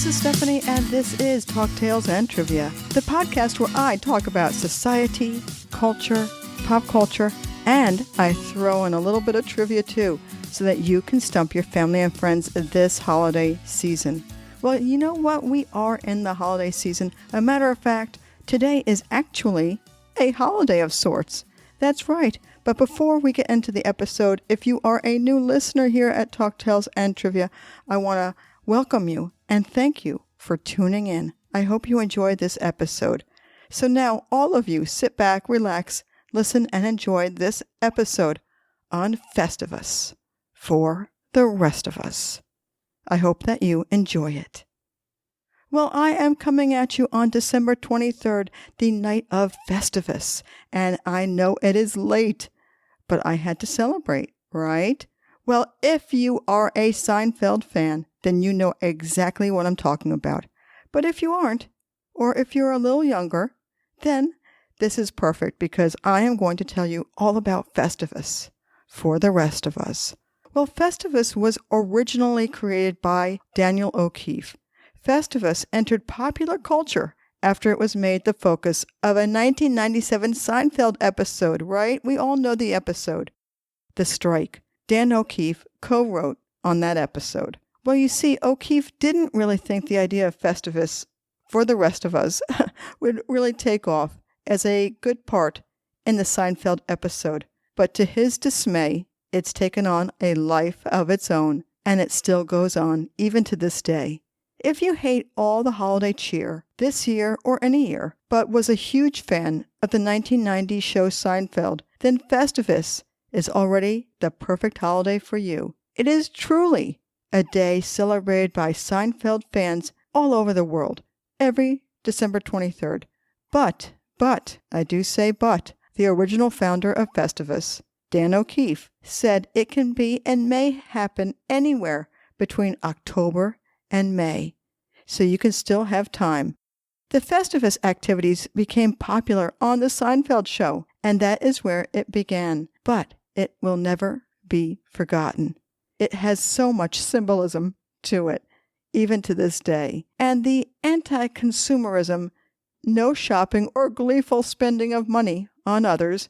this is Stephanie, and this is Talk Tales and Trivia, the podcast where I talk about society, culture, pop culture, and I throw in a little bit of trivia too, so that you can stump your family and friends this holiday season. Well, you know what? We are in the holiday season. A matter of fact, today is actually a holiday of sorts. That's right. But before we get into the episode, if you are a new listener here at Talk Tales and Trivia, I want to welcome you and thank you for tuning in. I hope you enjoyed this episode. So now, all of you, sit back, relax, listen, and enjoy this episode on Festivus for the rest of us. I hope that you enjoy it. Well, I am coming at you on December 23rd, the night of Festivus, and I know it is late, but I had to celebrate, right? Well, if you are a Seinfeld fan, then you know exactly what I'm talking about. But if you aren't, or if you're a little younger, then this is perfect because I am going to tell you all about Festivus for the rest of us. Well, Festivus was originally created by Daniel O'Keefe. Festivus entered popular culture after it was made the focus of a 1997 Seinfeld episode, right? We all know the episode. The Strike. Dan O'Keefe co-wrote on that episode. Well, you see, O'Keefe didn't really think the idea of Festivus for the rest of us would really take off as a good part in the Seinfeld episode. But to his dismay, it's taken on a life of its own, and it still goes on even to this day. If you hate all the holiday cheer this year or any year, but was a huge fan of the 1990s show Seinfeld, then Festivus is already the perfect holiday for you. It is truly a day celebrated by Seinfeld fans all over the world, every December 23rd. But, I do say but, the original founder of Festivus, Dan O'Keefe, said it can be and may happen anywhere between October and May, so you can still have time. The Festivus activities became popular on the Seinfeld show, and that is where it began. But it will never be forgotten. It has so much symbolism to it, even to this day. And the anti-consumerism, no shopping or gleeful spending of money on others,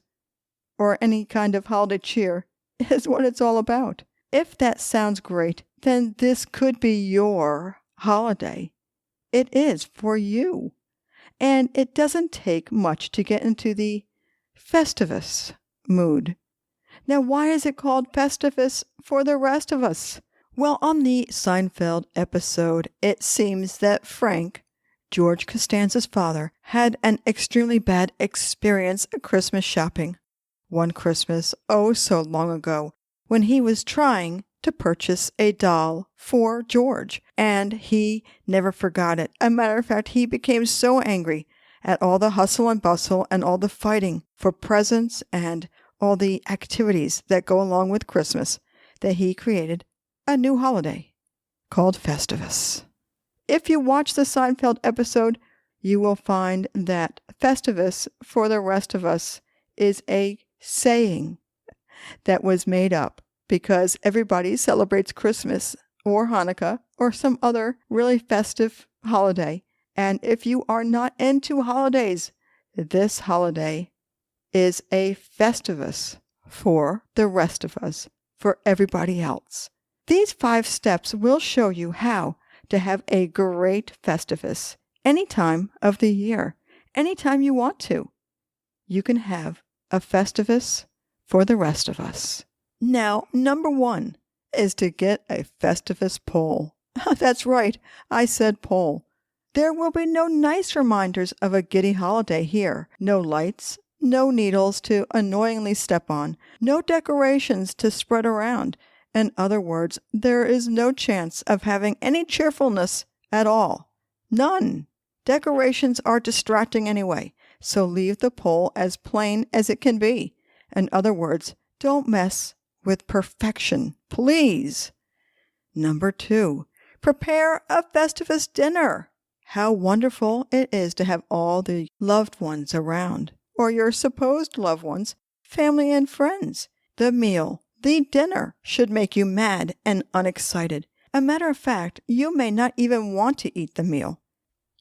or any kind of holiday cheer, is what it's all about. If that sounds great, then this could be your holiday. It is for you. And it doesn't take much to get into the Festivus mood. Now, why is it called Festivus for the rest of us? Well, on the Seinfeld episode, it seems that Frank, George Costanza's father, had an extremely bad experience at Christmas shopping. One Christmas, oh so long ago, when he was trying to purchase a doll for George, and he never forgot it. As a matter of fact, he became so angry at all the hustle and bustle and all the fighting for presents and all the activities that go along with Christmas that he created a new holiday called Festivus. If you watch the Seinfeld episode, you will find that Festivus for the rest of us is a saying that was made up because everybody celebrates Christmas or Hanukkah or some other really festive holiday. And if you are not into holidays, this holiday is a Festivus for the rest of us, for everybody else. These 5 steps will show you how to have a great Festivus any time of the year, anytime you want to. You can have a Festivus for the rest of us. Now, number 1 is to get a Festivus pole. That's right, I said pole. There will be no nice reminders of a giddy holiday here. No lights, no needles to annoyingly step on, no decorations to spread around. In other words, there is no chance of having any cheerfulness at all. None. Decorations are distracting anyway, so leave the pole as plain as it can be. In other words, don't mess with perfection, please. Number 2, prepare a Festivus dinner. How wonderful it is to have all the loved ones around, or your supposed loved ones, family and friends. The meal, the dinner, should make you mad and unexcited. A matter of fact, you may not even want to eat the meal.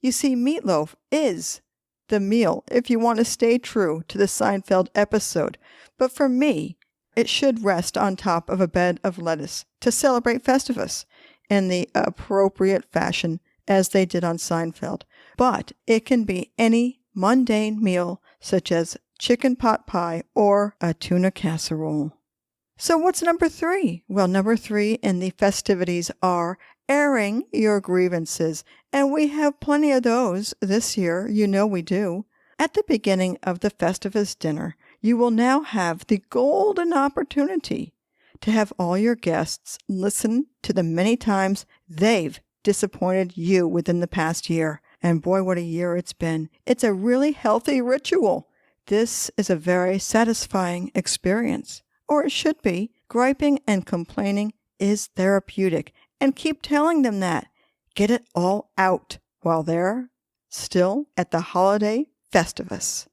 You see, meatloaf is the meal if you want to stay true to the Seinfeld episode. But for me, it should rest on top of a bed of lettuce to celebrate Festivus in the appropriate fashion as they did on Seinfeld. But it can be any mundane meal such as chicken pot pie or a tuna casserole. So what's number 3? Well, number 3 in the festivities are airing your grievances, and we have plenty of those this year. You know we do. At the beginning of the Festivus dinner, you will now have the golden opportunity to have all your guests listen to the many times they've disappointed you within the past year. And boy, what a year it's been. It's a really healthy ritual. This is a very satisfying experience. Or it should be. Griping and complaining is therapeutic. And keep telling them that. Get it all out while they're still at the holiday Festivus.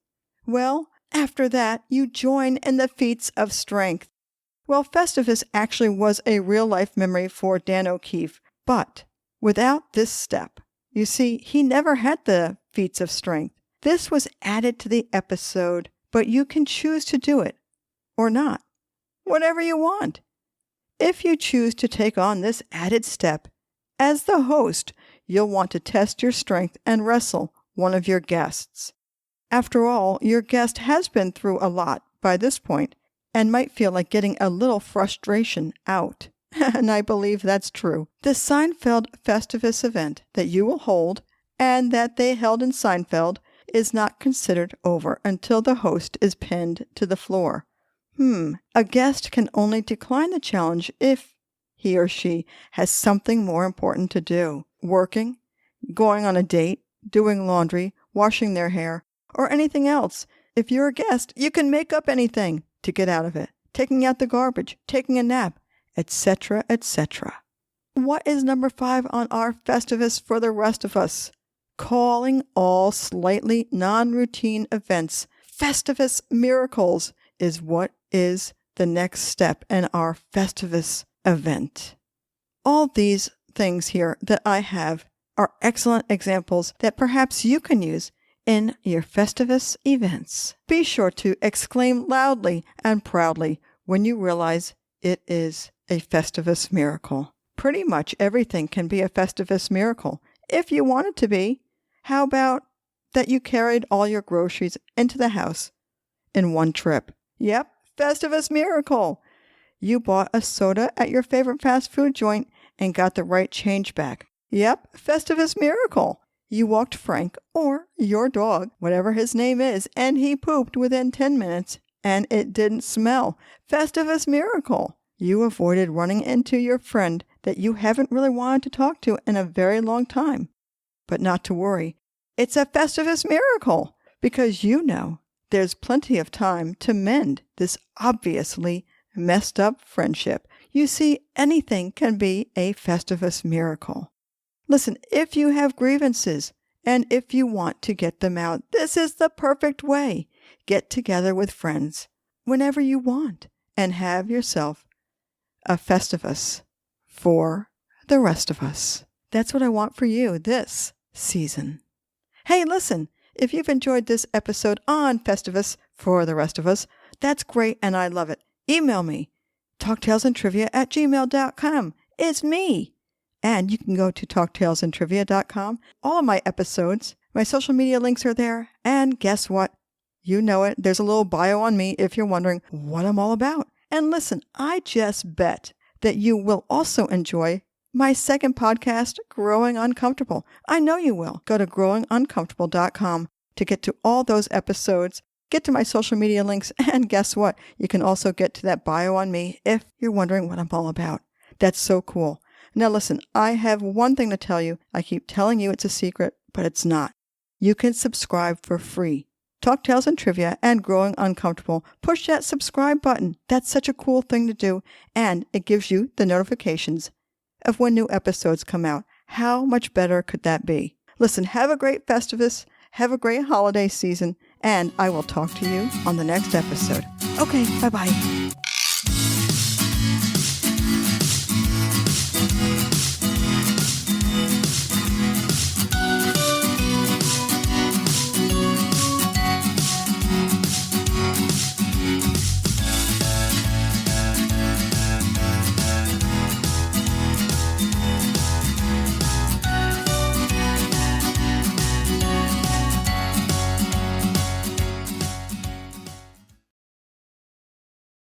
Well, after that, you join in the feats of strength. Well, Festivus actually was a real-life memory for Dan O'Keefe, but without this step, you see, he never had the feats of strength. This was added to the episode, but you can choose to do it or not. Whatever you want. If you choose to take on this added step, as the host, you'll want to test your strength and wrestle one of your guests. After all, your guest has been through a lot by this point and might feel like getting a little frustration out. And I believe that's true. The Seinfeld Festivus event that you will hold and that they held in Seinfeld is not considered over until the host is pinned to the floor. A guest can only decline the challenge if he or she has something more important to do. Working, going on a date, doing laundry, washing their hair, or anything else. If you're a guest, you can make up anything to get out of it. Taking out the garbage, taking a nap, etc., etc. What is number 5 on our Festivus for the rest of us? Calling all slightly non-routine events Festivus miracles is what is the next step in our Festivus event. All these things here that I have are excellent examples that perhaps you can use in your Festivus events. Be sure to exclaim loudly and proudly when you realize it is a Festivus miracle. Pretty much everything can be a Festivus miracle if you want it to be. How about that you carried all your groceries into the house in one trip? Yep, Festivus miracle. You bought a soda at your favorite fast food joint and got the right change back. Yep, Festivus miracle. You walked Frank, or your dog, whatever his name is, and he pooped within 10 minutes and it didn't smell. Festivus miracle. You avoided running into your friend that you haven't really wanted to talk to in a very long time. But not to worry. It's a Festivus miracle because you know there's plenty of time to mend this obviously messed up friendship. You see, anything can be a Festivus miracle. Listen, if you have grievances and if you want to get them out, this is the perfect way. Get together with friends whenever you want and have yourself a Festivus for the rest of us. That's what I want for you this season. Hey, listen, if you've enjoyed this episode on Festivus for the rest of us, that's great and I love it. Email me, talktalesandtrivia@gmail.com. It's me. And you can go to talktalesandtrivia.com. All of my episodes, my social media links are there. And guess what? You know it. There's a little bio on me if you're wondering what I'm all about. And listen, I just bet that you will also enjoy my second podcast, Growing Uncomfortable. I know you will. Go to growinguncomfortable.com to get to all those episodes, get to my social media links, and guess what? You can also get to that bio on me if you're wondering what I'm all about. That's so cool. Now listen, I have one thing to tell you. I keep telling you it's a secret, but it's not. You can subscribe for free. Talk Tales and Trivia and Growing Uncomfortable. Push that subscribe button. That's such a cool thing to do, and it gives you the notifications of when new episodes come out. How much better could that be? Listen, have a great Festivus, have a great holiday season, and I will talk to you on the next episode. Okay, bye-bye.